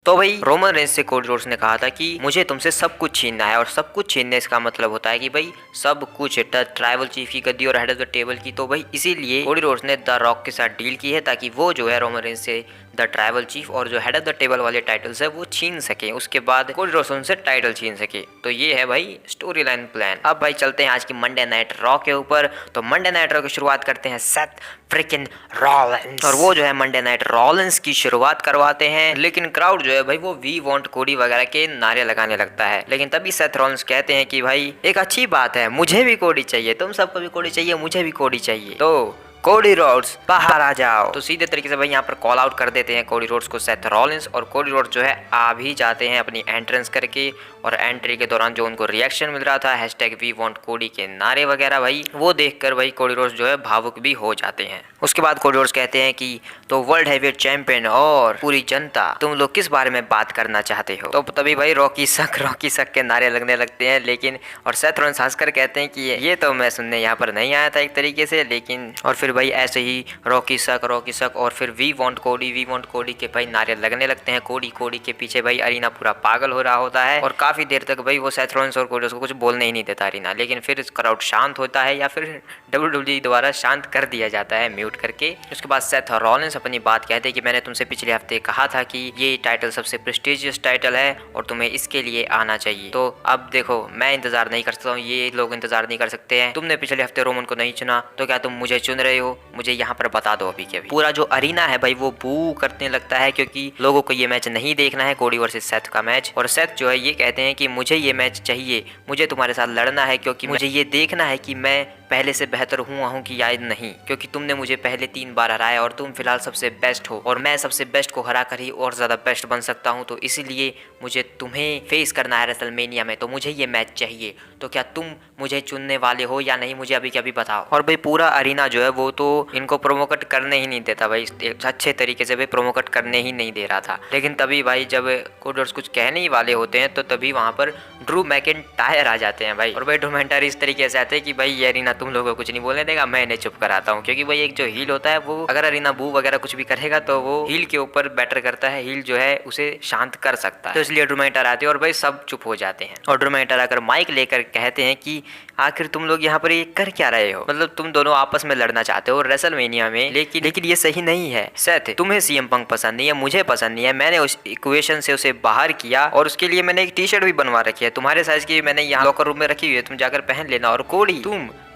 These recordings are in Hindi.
तो भाई रोमन रेंस से कोडी रोड्स ने कहा था कि मुझे तुमसे सब कुछ छीनना है, और सब कुछ छीनने इसका मतलब होता है कि भाई सब कुछ, ट्राइबल चीफ की गद्दी और हेड ऑफ द टेबल की। तो भाई इसीलिए कोडी रोड्स ने द रॉक के साथ डील की है ताकि वो जो है रोमन रेंस से द ट्राइबल चीफ और जो हेड ऑफ द टेबल वाले टाइटल्स है वो छीन सके, उसके बाद कोडी रोड्स उनसे टाइटल छीन सके। तो ये है भाई स्टोरी लाइन प्लान। अब भाई चलते हैं आज की मंडे नाइट रॉ के ऊपर। तो मंडे नाइट रॉ की शुरुआत करते हैं सेथ फ्रिकिन रॉलिंस, और वो जो है मंडे नाइट रॉलिंस की शुरुआत करवाते हैं, लेकिन क्राउड जो है भाई वो वी वांट कोडी वगैरह के नारे लगाने लगता है। लेकिन तभी सेथ रॉलिंस कहते हैं कि भाई एक अच्छी बात है, मुझे भी कोडी चाहिए, तुम सबको भी कोडी चाहिए, मुझे भी कोडी चाहिए, तो कोडी रोड्स बाहर आ जाओ। तो सीधे तरीके से भाई यहाँ पर कॉल आउट कर देते हैं कोडी रोड्स को सेथ रॉलिंस, और कोडी रोड्स जो है आ भी जाते हैं अपनी एंट्रेंस करके। और एंट्री के दौरान जो उनको रिएक्शन मिल रहा था #वी वांट कोडी के नारे वगैरह भाई वो देखकर भाई कोडी रोड्स जो है भावुक भी हो जाते हैं। उसके बाद कोडी रोड्स कहते हैं कि तो वर्ल्ड हैवीवेट चैंपियन और पूरी जनता, तुम लोग किस बारे में बात करना चाहते हो? तो तभी भाई रॉकी सक के नारे लगने लगते हैं। लेकिन और सेथ रॉलिंस हंसकर कहते हैं कि ये तो मैं सुनने यहाँ पर नहीं आया था एक तरीके से, लेकिन और फिर भाई ऐसे ही रॉकी सक और फिर वी वांट कोडी के भाई नारे लगने लगते हैं। कोडी के पीछे भाई अरीना पूरा पागल हो रहा होता है, और काफी देर तक भाई वो सेथ रॉलिंस और कोडी रोड्स को कुछ बोलने ही नहीं देता अरीना। लेकिन फिर क्राउड शांत होता है, या फिर WWE द्वारा शांत कर दिया जाता है म्यूट करके। उसके बाद सेथ रॉलिंस अपनी बात कहते हैं कि मैंने तुमसे पिछले हफ्ते कहा था कि ये टाइटल सबसे प्रेस्टिजियस टाइटल है और तुम्हें इसके लिए आना चाहिए। तो अब देखो मैं इंतजार नहीं कर सकता हूँ, ये लोग इंतजार नहीं कर सकते हैं। तुमने पिछले हफ्ते रोमन को नहीं चुना, तो क्या तुम मुझे चुन रहे हो? मुझे यहाँ पर बता दो अभी के अभी। पूरा जो अरीना है भाई वो बू करने लगता है, क्योंकि लोगों को ये मैच नहीं देखना है, कोडी वर्सेस सेथ का मैच। और सेथ जो है ये कहते हैं कि मुझे ये मैच चाहिए, मुझे तुम्हारे साथ लड़ना है, क्योंकि मुझे ये देखना है कि मैं पहले से बेहतर हूँ कि या नहीं, क्योंकि तुमने मुझे पहले 3 बार हराया और तुम फिलहाल सबसे बेस्ट हो, और मैं सबसे बेस्ट को हरा कर ही और ज्यादा बेस्ट बन सकता हूँ। तो इसीलिए मुझे तुम्हें फेस करना है रेसलमेनिया में, तो मुझे ये मैच चाहिए। तो क्या तुम मुझे चुनने वाले हो या नहीं, मुझे अभी के अभी बताओ। और भाई पूरा अरीना जो है वो तो इनको प्रोमोकट करने ही नहीं देता भाई, अच्छे तरीके से भाई प्रोमोकट करने ही नहीं दे रहा था। लेकिन तभी भाई जब कोडी रोड्स कुछ कहने ही वाले होते हैं, तो तभी वहाँ पर ड्रू मैकिंटायर आ जाते हैं भाई। और भाई ड्रू मैकिंटायर इस तरीके से आते हैं कि भाई ये अरीना तुम लोगों को कुछ नहीं बोलने देगा, मैं इन्हें चुप कराता हूँ। क्योंकि भाई एक जो हील होता है वो अगर अरीना बू वगैरह कुछ भी करेगा तो वो हील के ऊपर बेटर करता है, हील जो है उसे शांत कर सकता है। तो इसलिए ड्रू मैकिंटायर आते हैं और भाई सब चुप हो जाते हैं। और ड्रू मैकिंटायर आकर माइक लेकर कहते हैं कि आखिर तुम लोग यहाँ पर ये कर क्या रहे हो? मतलब तुम दोनों आपस में लड़ना चाहते हो रेसलमेनिया में, लेकिन ये सही नहीं है। सेथ तुम्हें सीएम पंक पसंद नहीं है, मुझे पसंद नहीं है, मैंने उस इक्वेशन से उसे बाहर किया, और उसके लिए मैंने एक टी-शर्ट भी बनवा रखी है तुम्हारे साइज की, मैंने यहाँ लॉकर रूम में रखी हुई है, तुम जाकर पहन लेना। और कोडी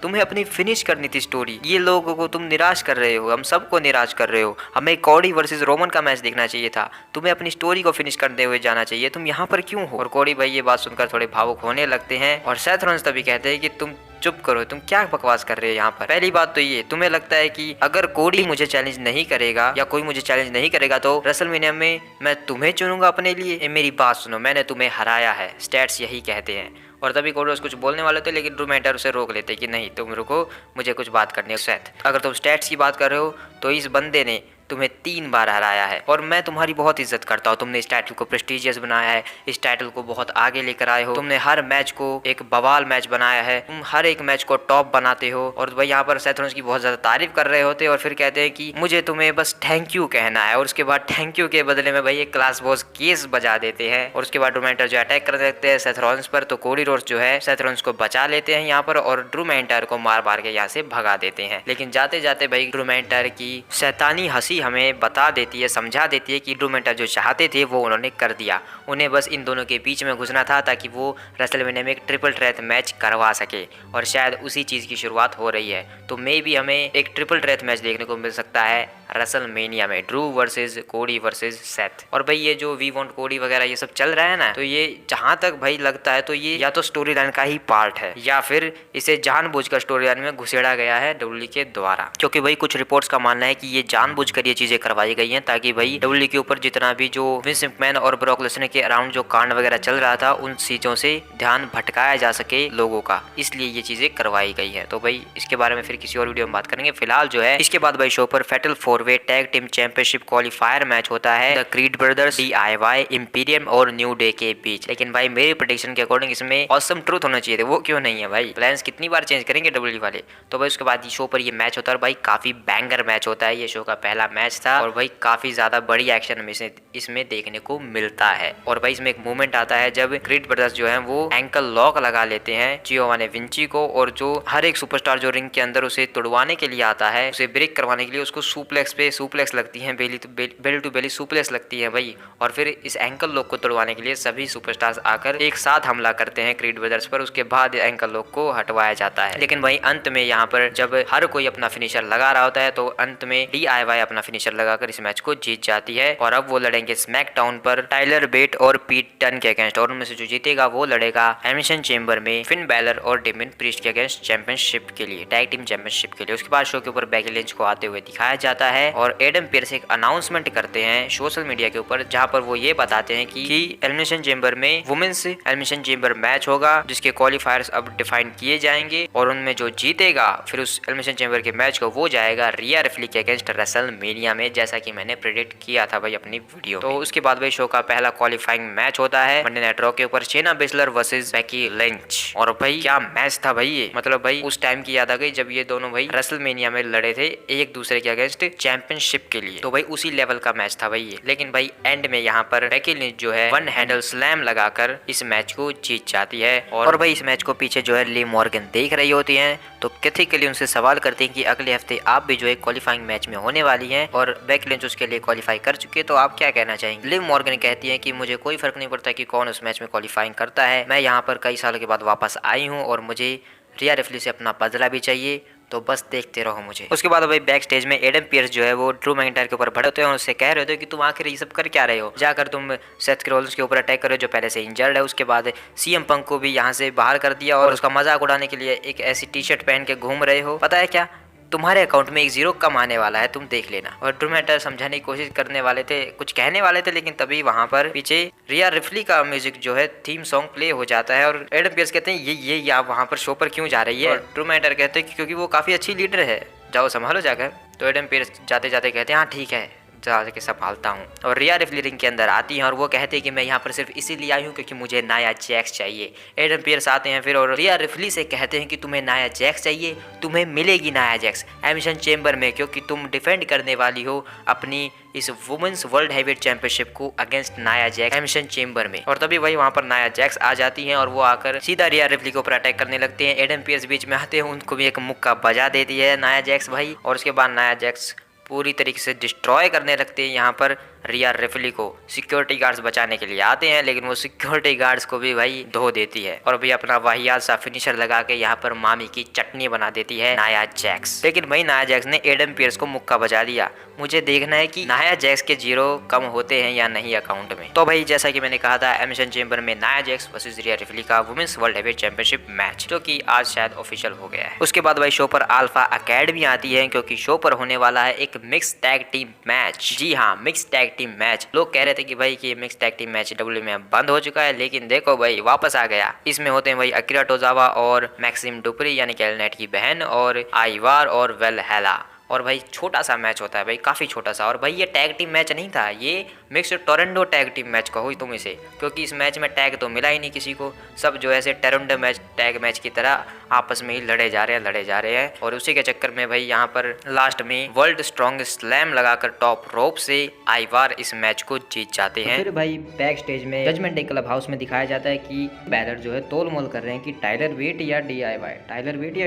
तुम्हें अपनी फिनिश करनी थी स्टोरी, ये लोगों को तुम निराश कर रहे हो, हम सबको निराश कर रहे हो। हमें कोडी वर्सेस रोमन का मैच देखना चाहिए था, तुम्हें अपनी स्टोरी को फिनिश करते हुए जाना चाहिए, तुम यहाँ पर क्यों हो? और कोडी भाई ये बात सुनकर थोड़े भावुक होने लगते हैं, और सेथ रॉलिंस तभी कहते हैं कि तुम चुप करो, तुम क्या बकवास कर रहे हो यहाँ पर। पहली बात तो ये, तुम्हें लगता है कि अगर कोडी मुझे चैलेंज नहीं करेगा या कोई मुझे चैलेंज नहीं करेगा तो रेसलमेनिया में मैं तुम्हें चुनूंगा अपने लिए? मेरी बात सुनो, मैंने तुम्हें हराया है, स्टैट्स यही कहते हैं। और तभी कोडी रोड्स कुछ बोलने वाले थे, लेकिन ड्रू मैकिंटायर उसे रोक लेते कि नहीं तुम रुको, मुझे कुछ बात करनी है। सेथ अगर तुम स्टैट्स की बात कर रहे हो तो इस बंदे ने तुम्हें 3 बार हराया है, और मैं तुम्हारी बहुत इज्जत करता हूँ। तुमने इस टाइटल को प्रेस्टिजियस बनाया है, इस टाइटल को बहुत आगे लेकर आए हो, तुमने हर मैच को एक बवाल मैच बनाया है, तुम हर एक मैच को टॉप बनाते हो। और भाई यहाँ पर सेथ रॉलिंस की बहुत ज्यादा तारीफ कर रहे होते, और फिर कहते हैं कि मुझे तुम्हें बस थैंक यू कहना है। और उसके बाद थैंक यू के बदले में भाई एक क्लास बॉस केस बजा देते हैं, और उसके बाद ड्रू मैकिंटायर जो अटैक कर देते हैं सेथ रॉलिंस पर। तो कोडी रोड्स जो है सेथ रॉलिंस को बचा लेते हैं यहाँ पर, और ड्रू मैकिंटायर को मार मार के यहाँ से भगा देते हैं। लेकिन जाते जाते भाई ड्रू मैकिंटायर की शैतानी हंसी हमें बता देती है, समझा देती है कि ड्रू मैकिंटायर जो चाहते थे वो उन्होंने कर दिया। उन्हें बस इन दोनों के बीच में घुसना था ताकि वो रेसलमेनिया में एक ट्रिपल थ्रेट मैच करवा सके, और शायद उसी चीज़ की शुरुआत हो रही है। तो मे भी हमें एक ट्रिपल थ्रेट मैच देखने को मिल सकता है रेसलमेनिया में, ड्रू वर्सेस कोडी वर्सेस सेथ। और भाई ये जो वी वांट कोडी वगैरह ये सब चल रहा है ना, तो ये जहाँ तक भाई लगता है तो ये या तो स्टोरी लाइन का ही पार्ट है, या फिर इसे जानबूझकर स्टोरी लाइन में घुसेड़ा गया है WWE के द्वारा। क्योंकि भाई कुछ रिपोर्ट्स का मानना है कि ये जानबूझकर ये चीजें करवाई गई हैं ताकि भाई WWE के ऊपर जितना भी जो विंस मैकमैन और ब्रॉक लेसनर के अराउंड जो कांड वगैरह चल रहा था उन चीजों से ध्यान भटकाया जा सके लोगों का, इसलिए ये चीजें करवाई गई है। तो भाई इसके बारे में फिर किसी और वीडियो में बात करेंगे। फिलहाल जो है इसके बाद भाई शो पर fatal 4 way tag team championship qualifier match होता है the Creed brothers, DIY, Imperium और न्यू डे के बीच। लेकिन भाई मेरी प्रेडिक्शन के अकॉर्डिंग इसमें ऑसम ट्रूथ होना चाहिए थे, वो क्यों नहीं है भाई? प्लान्स कितनी बार चेंज करेंगे WWE वाले। तो भाई उसके बाद शो पर ये मैच होता है और भाई काफी बैंगर मैच होता है। ये शो का पहला मैच था और भाई काफी ज्यादा बड़ी एक्शन हमें इसमें देखने को मिलता है। और भाई इसमें एक मूवमेंट आता है जब क्रीड ब्रदर्स जो है वो एंकल लॉक लगा लेते हैं जियोवानी विंची को, और जो हर एक सुपरस्टार जो रिंग के अंदर उसे तोड़वाने के लिए आता है, उसे ब्रेक करवाने के लिए उसको सुप्लेक्स लगती है, बेली टू बेली सुप्लेक्स लगती है भाई। और फिर इस एंकल लॉक को तोड़वाने के लिए सभी सुपरस्टार्स आकर एक साथ हमला करते हैं क्रीड ब्रदर्स पर। उसके बाद एंकल लॉक को हटवाया जाता है। लेकिन भाई अंत में यहाँ पर जब हर कोई अपना फिनिशर लगा रहा होता है तो अंत में DIY अपना फिनिशर लगाकर इस मैच को जीत जाती है। और अब वो लड़ेंगे स्मैकडाउन पर टाइलर बेट और पीट टन के अगेंस्ट, और उनमें से जो जीतेगा वो लड़ेगा एलिमिनेशन चेंबर में फिन बैलर और डेमियन प्रीस्ट के अगेंस्ट चैंपियनशिप के लिए, टैग टीम चैंपियनशिप के लिए। उसके बाद शो के ऊपर बेकी लिंच को आते हुए दिखाया जाता है और एडम पियर्स एक अनाउंसमेंट करते हैं सोशल मीडिया के ऊपर, जहां पर वो ये बताते हैं कि एलिमिनेशन चेंबर में वुमेन्स एलिमिनेशन चेंबर मैच होगा जिसके क्वालिफायर्स अब डिफाइन किए जाएंगे, और उनमें जो जीतेगा फिर उस एलिमिनेशन चेंबर के मैच को वो जाएगा रिया रिप्ली के अगेंस्ट रेसलमेनिया में, जैसा कि मैंने प्रेडिक्ट किया था भाई अपनी वीडियो। तो उसके बाद भाई शो का पहला क्वालिफाइंग मैच होता है मंडे नाइट रॉ के ऊपर शेना बेसलर वर्सेस बेकी लिंच। और भाई क्या मैच था भाई ये, मतलब भाई उस टाइम की याद आ गई जब ये दोनों भाई रेसलमेनिया में लड़े थे एक दूसरे के अगेंस्ट चैंपियनशिप के लिए। तो भाई उसी लेवल का मैच था भाई ये। लेकिन भाई एंड में यहाँ पर बेकी लिंच जो है वन हैंडल स्लैम लगाकर इस मैच को जीत जाती है। और भाई इस मैच को पीछे जो है लिव मॉर्गन देख रही होती हैं, तो कैथी उनसे सवाल करते हैं कि अगले हफ्ते आप भी जो है क्वालिफाइंग मैच में होने वाली हैं और बेकी लिंच उसके लिए क्वालिफाई कर चुकी है, तो आप क्या कहना चाहेंगे? लिव मॉर्गन कहती है कि मुझे कोई फर्क नहीं पड़ता कि कौन उस मैच में क्वालिफाइंग करता है, मैं यहाँ पर कई सालों के बाद वापस आई हूँ और मुझे रिया रिप्ली से अपना बदला भी चाहिए, तो बस देखते रहो मुझे। उसके बाद भाई बैक स्टेज में एडम पियर्स जो है वो ड्रू मैकिंटायर के ऊपर भड़े होते हैं और उससे कह रहे होते हैं कि तुम आखिर ये सब कर क्या रहे हो, जाकर तुम सेथ रॉलिंस के ऊपर अटैक करो जो पहले से इंजर्ड है। उसके बाद सीएम पंक को भी यहाँ से बाहर कर दिया और उसका मजाक उड़ाने के लिए एक ऐसी टी शर्ट पहन के घूम रहे हो, पता है क्या तुम्हारे अकाउंट में 1 0 कम आने वाला है, तुम देख लेना। और ड्रू मैकिंटायर समझाने की कोशिश करने वाले थे, कुछ कहने वाले थे, लेकिन तभी वहां पर पीछे रिया रिप्ली का म्यूजिक जो है थीम सॉन्ग प्ले हो जाता है और एडम पियर्स कहते हैं ये आप वहां पर शो पर क्यों जा रही है? और ड्रू मैकिंटायर कहते हैं क्योंकि वो काफी अच्छी लीडर है, जाओ संभालो जाकर। तो एडम पियर्स जाते जाते कहते हैं हाँ ठीक है के संभालता हूँ। और रिया रिप्ली रिंग के अंदर आती हैं और वो कहते हैं कि मैं यहाँ पर सिर्फ इसीलिए आई हूँ क्योंकि मुझे नाया जैक्स चाहिए। एडम पियर्स आते हैं फिर और रिया रिप्ली से कहते हैं कि तुम्हें नाया जैक्स चाहिए, तुम्हें मिलेगी नाया जैक्स एलिमिनेशन चेंबर में, क्योंकि तुम डिफेंड करने वाली हो अपनी इस वुमेन्स वर्ल्ड हैवीवेट चैंपियनशिप को against Nia Jax elimination chamber में। और तभी वही वहाँ पर नाया जैक्स आ जाती हैं और वो आकर सीधा रिया रिप्ली के ऊपर अटैक करने लगते हैं। एडम पियर्स बीच में आते हैं, उनको भी एक मुक्का बजा देती है नाया जैक्स भाई, और उसके बाद नाया जैक्स पूरी तरीके से डिस्ट्रॉय करने लगते हैं यहाँ पर रिया रिप्ली को। सिक्योरिटी गार्ड्स बचाने के लिए आते हैं लेकिन वो सिक्योरिटी गार्ड्स को भी भाई धो देती है और भी अपना वाहियात सा फिनिशर लगा के यहाँ पर मामी की चटनी बना देती है नाया जैक्स। लेकिन भाई नाया जैक्स ने एडम पियर्स को मुक्का बजा दिया। मुझे देखना है कि नाया जैक्स के 0 कम होते हैं या नहीं अकाउंट में। तो भाई जैसा कि मैंने कहा था एलिमिनेशन चेंबर में Nia Jax versus Rhea Ripley का women's world heavyweight championship match जो कि आज शायद ऑफिशियल हो गया है। उसके बाद भाई शो पर अल्फा अकेडमी आती है क्योंकि शो पर होने वाला है एक मिक्स टैग टीम मैच। जी हाँ, मिक्स टैग टीम मैच। लोग कह रहे थे कि भाई कि mix tag team match W में बंद हो चुका है, लेकिन देखो भाई वापस आ गया। इसमें होते हैं भाई अकीरा टोजावा और मैक्सिम डुपरी यानी कि एल नाइट की बहन और आइवार और वेलहेला। और भाई छोटा सा मैच होता है भाई, काफ़ी छोटा सा। और भाई ये टैग टीम मैच नहीं था, ये मिक्स टोरंडो टैग टीम मैच कहो तुम इसे, क्योंकि इस मैच में टैग तो मिला ही नहीं किसी को। सब जो ऐसे टोरंडो मैच टैग मैच की तरह आपस में ही लड़े जा रहे हैं। और उसी के चक्कर में भाई यहाँ पर लास्ट में वर्ल्ड स्ट्रॉन्गेस्ट स्लैम लगाकर टॉप रोप से आइवार इस मैच को जीत जाते हैं। फिर भाई बैक स्टेज में जजमेंट डे क्लब हाउस में दिखाया जाता है कि बैलर जो है तोल मोल कर रहे हैं कि टाइलर वेट या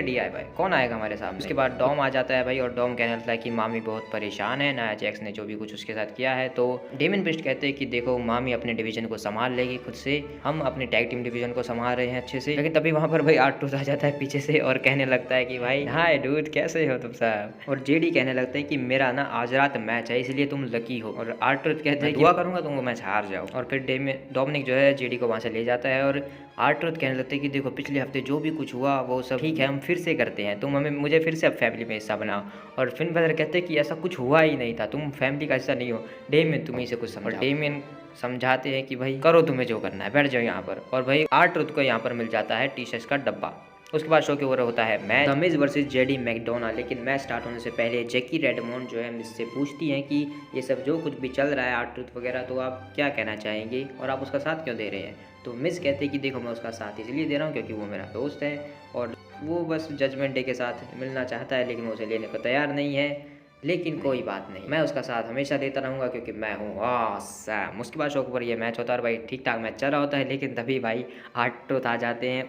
DIY कौन आएगा हमारे सामने। उसके बाद डॉम आ जाता है भाई और डॉम कहने लगता है कि मामी बहुत परेशान है नाया जैक्स ने जो भी कुछ उसके साथ किया है। तो डेमियन प्रीस्ट कहते हैं कि देखो मामी अपने डिवीजन को संभाल लेगी खुद से, हम अपने टैग टीम डिवीजन को संभाल रहे हैं अच्छे से। लेकिन तभी वहाँ पर भाई आर्ट्रूथ आ जाता है पीछे से और कहने लगता है कि भाई हाय डूड कैसे हो तुम सब। और जेडी कहने लगता है कि मेरा ना आज रात मैच है इसलिए तुम लकी हो। और आर्ट्रूथ कहते हैं दुआ करूंगा तुम वो मैच हार जाओ। और फिर डोमिनिक जो है जेडी को वहाँ से ले जाता है और आर्ट्रूथ कहने लगता है कि देखो पिछले हफ्ते जो भी कुछ हुआ वो सब ठीक है, हम फिर से करते हैं, तुम मुझे फिर से अब फैमिली में हिस्सा बनाओ। और फिन बैलर कहते हैं कि ऐसा कुछ हुआ ही नहीं था, तुम फैमिली का हिस्सा नहीं हो, डेमियन तुम ही से कुछ समझो। डेमियन समझाते हैं कि भाई करो तुम्हें जो करना है, बैठ जाओ यहाँ पर। और भाई आर्ट्रूथ को यहाँ पर मिल जाता है टी-शर्ट्स का डब्बा उसके बाद शो के ऊपर होता है match, the Miz versus JD McDonald. लेकिन मैच स्टार्ट होने से पहले जैकी रेडमोंड जो है मुझसे पूछती हैं कि ये सब जो कुछ भी चल रहा है R-Truth वगैरह, तो आप क्या कहना चाहेंगे और आप उसका साथ क्यों दे रहे हैं। तो मिस कहते हैं कि देखो मैं उसका साथ इसलिए दे रहा हूँ क्योंकि वो मेरा दोस्त है और वो बस जजमेंट डे के साथ मिलना चाहता है, लेकिन वो उसे लेने को तैयार नहीं है। लेकिन कोई बात नहीं, मैं उसका साथ हमेशा देता रहूँगा क्योंकि मैं हूँ ऑसम। उसके बाद शो के ऊपर ये मैच होता है और भाई ठीक ठाक मैच चल रहा होता है, लेकिन तभी भाई R-Truth आ जाते हैं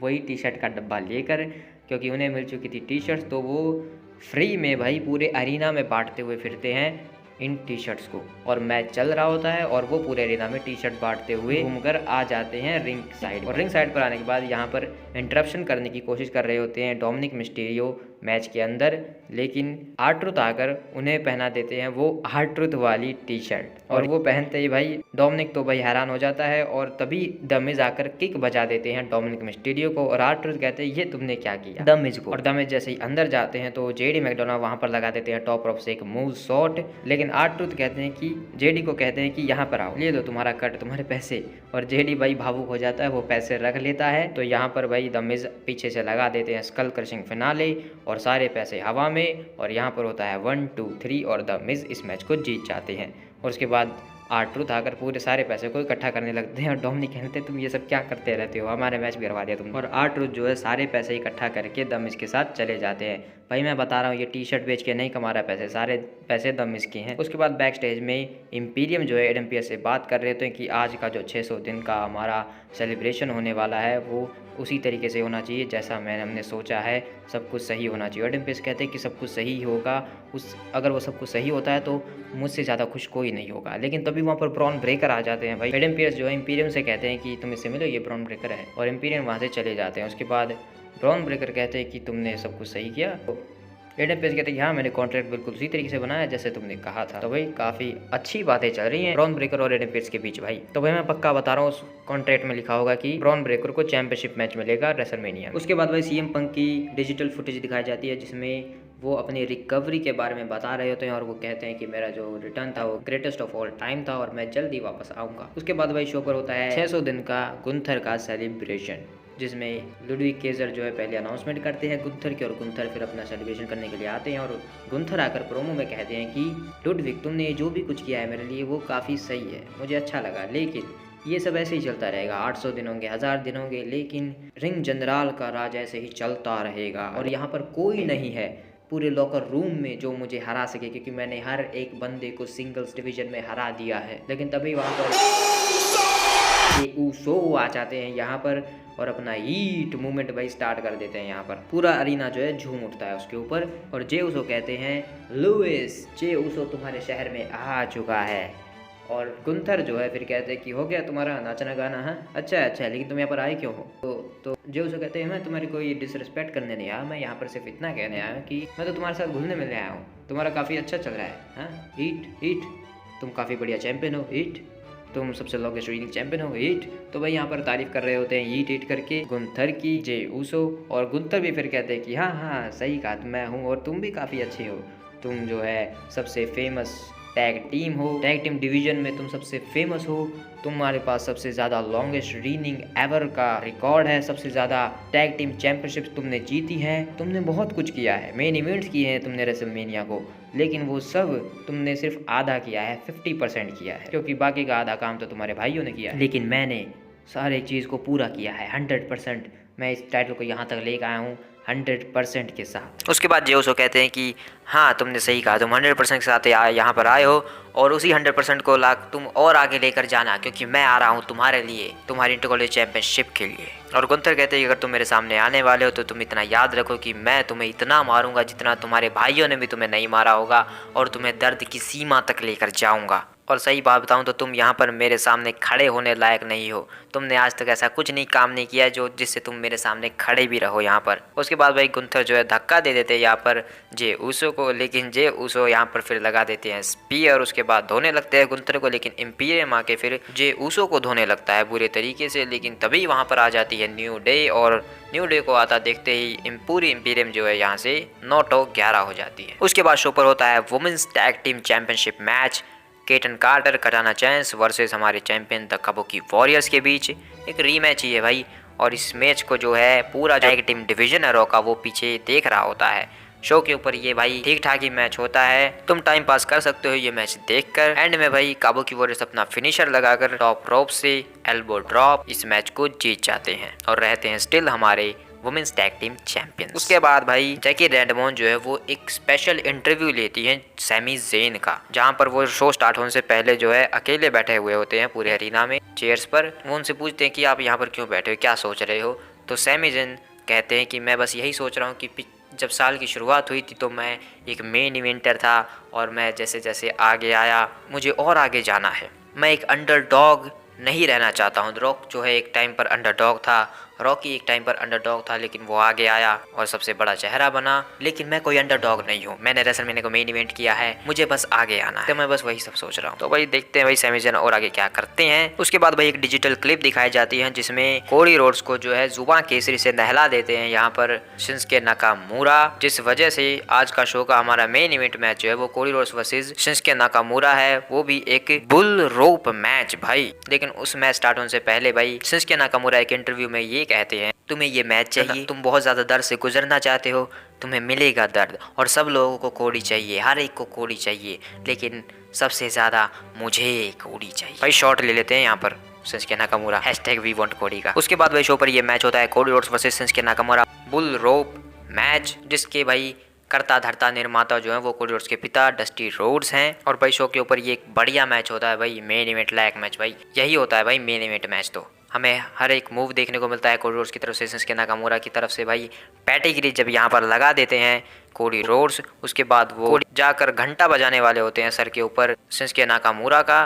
वही टी शर्ट का डब्बा लेकर, क्योंकि उन्हें मिल चुकी थी टी शर्ट्स, तो वो फ्री में भाई पूरे अरीना में बांटते हुए फिरते हैं इन टी शर्ट्स को। और मैच चल रहा होता है और वो पूरे अरीना में टी शर्ट बांटते हुए घूमकर आ जाते हैं रिंग साइड। और रिंग साइड पर आने के बाद यहाँ पर इंटरप्शन करने की कोशिश कर रहे होते हैं डोमिनिक मिस्टीरियो मैच के अंदर, लेकिन R-Truth आकर उन्हें पहना देते हैं वो R-Truth वाली टी शर्ट। और वो पहनते ही भाई डोमिनिक तो भाई हैरान हो जाता है और तभी द मिज आकर किक बजा देते हैं डोमिनिक मिस्टीरियो को और R-Truth कहते हैं ये तुमने क्या किया द मिज को। और द मिज जैसे ही अंदर जाते हैं तो जेडी मैकडोनाल्ड वहां पर लगा देते हैं टॉप ऑफ से एक मूव शॉट, लेकिन R-Truth कहते हैं कि जेडी को कहते हैं कि यहाँ पर आओ, ले लो तुम्हारा कट, तुम्हारे पैसे। और जेडी भाई भावुक हो जाता है, वो पैसे रख लेता है। तो यहाँ पर भाई द मिज पीछे से लगा देते हैं स्कल क्रशिंग फिनाले और सारे पैसे हवा में, और यहाँ पर होता है 1 2 3 और द मिज इस मैच को जीत जाते हैं। और उसके बाद R-Truth आकर पूरे सारे पैसे को इकट्ठा करने लगते हैं और डोमिनिक कहते हैं तुम ये सब क्या करते रहते हो, हमारे मैच भी हरवा दिया तुम। और R-Truth जो है सारे पैसे इकट्ठा करके द मिज के साथ चले जाते हैं। भाई मैं बता रहा हूँ ये टी शर्ट बेच के नहीं कमा रहा पैसे, सारे पैसे द मिज के हैं। उसके बाद बैक स्टेज में इम्पीरियम जो है एडम पियर्स से बात कर रहे होते हैं कि आज का जो 600 दिन का हमारा सेलिब्रेशन होने वाला है वो उसी तरीके से होना चाहिए जैसा हमने सोचा है, सब कुछ सही होना चाहिए। एडम पियर्स कहते हैं कि सब कुछ सही होगा, अगर वो सब कुछ सही होता है तो मुझसे ज़्यादा खुश कोई नहीं होगा। लेकिन तभी वहाँ पर ब्रॉन ब्रेकर आ जाते हैं। भाई एडम पियर्स जो है इम्पीरियम से कहते हैं कि तुम इससे मिलो, ये ब्रॉन ब्रेकर है, और इम्पीरियम वहाँ से चले जाते हैं। उसके बाद ब्रॉन ब्रेकर कहते हैं कि तुमने सब कुछ सही किया। तो एडम पेज कहते हैं हाँ मैंने कॉन्ट्रैक्ट बिल्कुल उसी तरीके से बनाया जैसे तुमने कहा था। तो भाई काफ़ी अच्छी बातें चल रही हैं ब्रॉन ब्रेकर और एडम पेज के बीच भाई। तो भाई मैं पक्का बता रहा हूँ उस कॉन्ट्रैक्ट में लिखा होगा कि ब्रॉन ब्रेकर को चैंपियनशिप मैच मिलेगा रेसलमेनिया। उसके बाद भाई CM पंक की डिजिटल फुटेज दिखाई जाती है जिसमें वो अपनी रिकवरी के बारे में बता रहे होते हैं और वो कहते हैं कि मेरा जो रिटर्न था वो ग्रेटेस्ट ऑफ ऑल टाइम था और मैं जल्दी वापस आऊँगा। उसके बाद भाई शो पर होता है 600 दिन का गुंथर का सेलिब्रेशन, जिसमें लुडविग केजर जो है पहले अनाउंसमेंट करते हैं गुंथर की, और गुंथर फिर अपना सेलिब्रेशन करने के लिए आते हैं। और गुंथर आकर प्रोमो में कहते हैं कि लुडविग तुमने जो भी कुछ किया है मेरे लिए वो काफ़ी सही है, मुझे अच्छा लगा, लेकिन ये सब ऐसे ही चलता रहेगा। 800 दिन होंगे, 1000 दिन होंगे, लेकिन रिंग जनरल का राज ऐसे ही चलता रहेगा और यहाँ पर कोई नहीं है पूरे लॉकर रूम में जो मुझे हरा सके, क्योंकि मैंने हर एक बंदे को सिंगल्स डिवीजन में हरा दिया है। लेकिन तभी वहाँ पर ये ऊसो आ जाते हैं यहाँ पर और अपना हीट मूवमेंट भाई स्टार्ट कर देते हैं। यहाँ पर पूरा अरीना जो है झूम उठता है उसके ऊपर और जे ऊसो कहते हैं लुइस, जे ऊसो तुम्हारे शहर में आ चुका है। और गुंथर जो है फिर कहते हैं कि हो गया तुम्हारा नाचना गाना, है अच्छा लेकिन तुम यहाँ पर आए क्यों हो। तो जे ऊसो कहते हैं मैं तुम्हारी कोई डिसरिस्पेक्ट करने नहीं आया, मैं यहाँ पर सिर्फ इतना कहने आया हूँ कि मैं तो तुम्हारे साथ घुलने मिलने आया हूँ, तुम्हारा काफ़ी अच्छा चल रहा है। हाँ हीट तुम काफ़ी बढ़िया चैंपियन हो, हीट तुम सबसे लॉन्गेस्ट रीडिंग चैंपियन हो, हीट। तो भाई यहाँ पर तारीफ कर रहे होते हैं हीट करके गुंथर की, जे ऊसो। और गुंथर भी फिर कहते हैं कि हाँ सही कहा, मैं हूँ और तुम भी काफ़ी अच्छे हो, तुम जो है सबसे फेमस टैग टीम हो, टैग टीम डिवीजन में तुम सबसे फेमस हो, तुम्हारे पास सबसे ज़्यादा लॉन्गेस्ट रीनिंग एवर का रिकॉर्ड है, सबसे ज़्यादा टैग टीम चैंपियनशिप तुमने जीती है, तुमने बहुत कुछ किया है, मेन इवेंट्स किए हैं तुमने रेसलमेनिया को, लेकिन वो सब तुमने सिर्फ आधा किया है, 50% किया है, क्योंकि बाकी का आधा काम तो तुम्हारे भाइयों ने किया है, लेकिन मैंने सारे चीज़ को पूरा किया है 100%। मैं इस टाइटल को यहाँ तक लेकर आया हूँ 100% के साथ। उसके बाद जे ऊसो कहते हैं कि हाँ तुमने सही कहा, तुम 100% के साथ यहाँ पर आए हो और उसी 100% को तुम और आगे लेकर जाना, क्योंकि मैं आ रहा हूँ तुम्हारे लिए, तुम्हारी इंटरकॉलेज चैंपियनशिप के लिए। और गुंथर कहते हैं कि अगर तुम मेरे सामने आने वाले हो तो तुम इतना याद रखो कि मैं तुम्हें इतना मारूंगा जितना तुम्हारे भाइयों ने भी तुम्हें नहीं मारा होगा, और तुम्हें दर्द की सीमा तक लेकर जाऊँगा। और सही बात बताऊं तो तुम यहाँ पर मेरे सामने खड़े होने लायक नहीं हो, तुमने आज तक ऐसा कुछ नहीं काम नहीं किया जो जिससे तुम मेरे सामने खड़े भी रहो यहाँ पर। उसके बाद भाई गुंथर जो है धक्का दे देते हैं यहाँ पर जे ऊसो को, लेकिन जे ऊसो यहाँ पर फिर लगा देते हैं स्पीयर। उसके बाद धोने लगते हैं गुंथर को, लेकिन इम्पीरियम आके फिर जे ऊसो को धोने लगता है बुरे तरीके से। लेकिन तभी वहाँ पर आ जाती है न्यू डे, और न्यू डे को आता देखते ही पूरी इम्पीरियम जो है यहाँ से 9-11 हो जाती है। उसके बाद शो पर होता है women's tag team championship match, Kayden Carter, Katana Chance versus हमारे चैंपियन द काबुकी वॉरियर्स के बीच एक रीमैच ही है भाई। और इस मैच को जो है पूरा टैग टीम डिवीजन है रॉ का वो पीछे देख रहा होता है। शो के ऊपर ये भाई ठीक ठाक ही मैच होता है, तुम टाइम पास कर सकते हो ये मैच देखकर। एंड में भाई काबू की वॉरियर्स अपना फिनिशर लगाकर टॉप रोप से एल्बो ड्रॉप इस मैच को जीत जाते हैं और रहते हैं स्टिल हमारे वुमेन्स टैग टीम चैंपियन। उसके बाद भाई जैकी रेडमोन जो है वो एक स्पेशल इंटरव्यू लेती है सैमी ज़ेन का, जहां पर वो शो स्टार्ट होने से पहले जो है अकेले बैठे हुए होते हैं पूरे अरीना में चेयर्स पर। वो उनसे पूछते हैं कि आप यहाँ पर क्यों बैठे हो, क्या सोच रहे हो। तो सैमी ज़ेन कहते हैं कि मैं बस यही सोच रहा हूँ कि जब साल की शुरुआत हुई थी तो मैं एक मेन इवेंटर था और मैं जैसे जैसे आगे आया मुझे और आगे जाना है। मैं एक अंडरडॉग नहीं रहना चाहता हूँ। रॉक जो है एक टाइम पर अंडरडॉग था, रॉकी एक टाइम पर अंडरडॉग था, लेकिन वो आगे आया और सबसे बड़ा चेहरा बना। लेकिन मैं कोई अंडरडॉग नहीं हूँ, मैंने रेसलमेनिया को मेन इवेंट किया है, मुझे बस आगे आना है। तो मैं बस वही सब सोच रहा हूँ। तो भाई देखते हैं भाई सैमी ज़ेन और आगे क्या करते हैं। उसके बाद भाई एक डिजिटल क्लिप दिखाई जाती है जिसमें कोडी रोड्स को जो है जुबान केसरी से नहला देते हैं यहाँ पर शिंसुके नाकामुरा, जिस वजह से आज का शो का हमारा मेन इवेंट मैच जो है वो कोडी रोड्स वर्सेस शिंसुके नाकामुरा है, वो भी एक बुल रोप मैच भाई। लेकिन उस मैच स्टार्ट होने से पहले भाई शिंसुके नाकामुरा एक इंटरव्यू में ये कहते हैं तुम्हें ये मैच चाहिए, तुम बहुत ज्यादा दर्द से गुजरना चाहते हो, तुम्हें मिलेगा दर्द और सब लोगों को कोडी चाहिए, हर एक को कोडी चाहिए, लेकिन सबसे ज्यादा मुझे कोडी चाहिए। भाई शॉट ले लेते हैं यहाँ पर शिंसुके नाकामुरा #WeWantCody का। उसके बाद भाई शो पर ये मैच होता है Cody Rhodes versus Shinsuke Nakamura bull rope match, जिसके भाई करता धरता निर्माता जो है वो कोडी रोड्स के पिता डस्टी रोड्स हैं। और भाई शो के ऊपर ये एक बढ़िया मैच होता है भाई, मेन इवेंट लायक मैच भाई यही होता है भाई मेन इवेंट मैच। तो हमें हर एक मूव देखने को मिलता है कोडी रोड्स की तरफ से, शिंसुके नाकामुरा की तरफ से भाई पैटिगिरी जब यहाँ पर लगा देते हैं कोडी रोड्स, उसके बाद वो जाकर घंटा बजाने वाले होते हैं सर के ऊपर शिंसुके नाकामुरा का।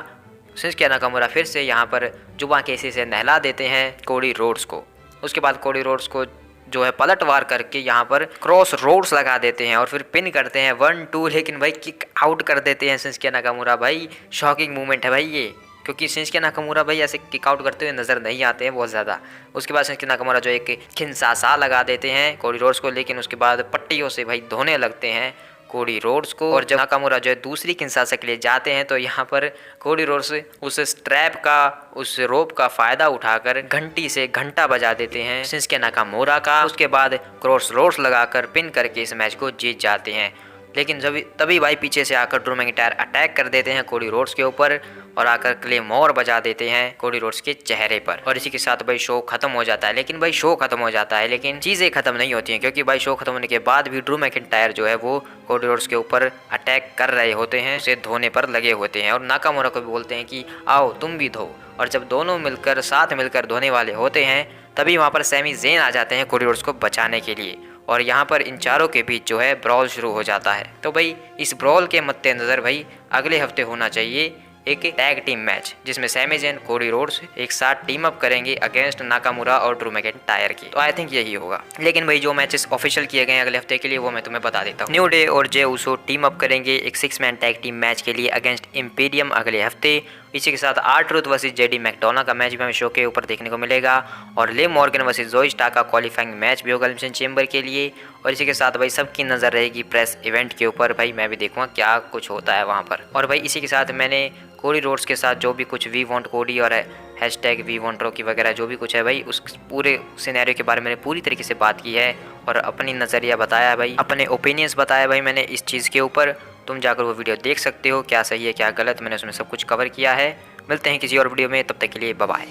शिंसुके नाकामुरा फिर से यहाँ पर जुबान केसी से नहला देते हैं कोडी रोड्स को। उसके बाद कोडी रोड्स को जो है पलटवार करके यहाँ पर क्रॉस रोड्स लगा देते हैं और फिर पिन करते हैं 1-2, लेकिन भाई किक आउट कर देते हैं शिंसुके नाकामुरा। भाई शॉकिंग मूवमेंट है भाई ये, क्योंकि शिंसुके नाकामुरा भाई ऐसे किक आउट करते हुए नजर नहीं आते हैं बहुत ज़्यादा। उसके बाद शिंसुके नाकामुरा जो एक खिंसासा लगा देते हैं कोडी रोड्स को, लेकिन उसके बाद पट्टियों से भाई धोने लगते हैं कोडी रोड्स को। और जब नाकामुरा जो है दूसरी खिंसासा के लिए जाते हैं तो यहाँ पर कोडी रोड्स उस स्ट्रैप का, उस रोप का फायदा उठाकर घंटी से घंटा बजा देते हैं शिंसुके नाकामुरा का। उसके बाद क्रॉस रोड्स लगाकर पिन करके इस मैच को जीत जाते हैं। लेकिन जब तभी भाई पीछे से आकर ड्रू मैकिंटायर अटैक कर देते हैं कोडी रोड्स के ऊपर और आकर क्लेमोर बजा देते हैं कोडी रोड्स के चेहरे पर, और इसी के साथ भाई शो खत्म हो जाता है। लेकिन भाई शो खत्म हो जाता है लेकिन चीजें खत्म नहीं होती हैं, क्योंकि भाई शो खत्म होने के बाद भी ड्रू मैकिंटायर जो है वो कोडी रोड्स के ऊपर अटैक कर रहे होते हैं, उसे धोने पर लगे होते हैं और नाकामुरा को भी बोलते हैं कि आओ तुम भी धो। और जब दोनों मिलकर साथ मिलकर धोने वाले होते हैं तभी वहाँ पर सैमी ज़ेन आ जाते हैं कोडी रोड्स को बचाने के लिए, और यहाँ पर इन चारों के बीच जो है ब्रॉल शुरू हो जाता है। तो भाई इस ब्रॉल के मद्देनजर भाई अगले हफ्ते होना चाहिए एक टैग टीम मैच जिसमें सैमी ज़ेन कोडी रोड्स एक साथ टीम अप करेंगे अगेंस्ट नाकामुरा और ड्रू मैकिंटायर की। तो आई थिंक यही होगा। लेकिन भाई जो मैचेस ऑफिशियल किए गए हैं अगले हफ्ते के लिए वो मैं तुम्हें बता देता हूँ। न्यू डे और जे उसो टीम अप करेंगे एक 6 मैन टैग टीम मैच के लिए अगेंस्ट इंपीरियम अगले हफ्ते। इसी के साथ R-Truth वर्सेस जेडी मैकडोना का मैच भी हमें शो के ऊपर देखने को मिलेगा, और लिव मॉर्गन वर्सेस जोई स्टार का क्वालिफाइंग मैच भी होगा एलिमिनेशन चेंबर के लिए। और इसी के साथ भाई सबकी नज़र रहेगी प्रेस इवेंट के ऊपर, भाई मैं भी देखूंगा क्या कुछ होता है वहाँ पर। और भाई इसी के साथ मैंने कोडी रोड्स के साथ जो भी कुछ #WeWantCody और #WeWantRocky वगैरह जो भी कुछ है भाई उस पूरे सिनेरियो के बारे में मैंने पूरी तरीके से बात की है और अपनी नज़रिया बताया भाई, अपने ओपिनियंस बताया भाई मैंने इस चीज़ के ऊपर। तुम जाकर वो वीडियो देख सकते हो क्या सही है क्या गलत, मैंने उसमें सब कुछ कवर किया है। मिलते हैं किसी और वीडियो में, तब तक के लिए बाय बाय।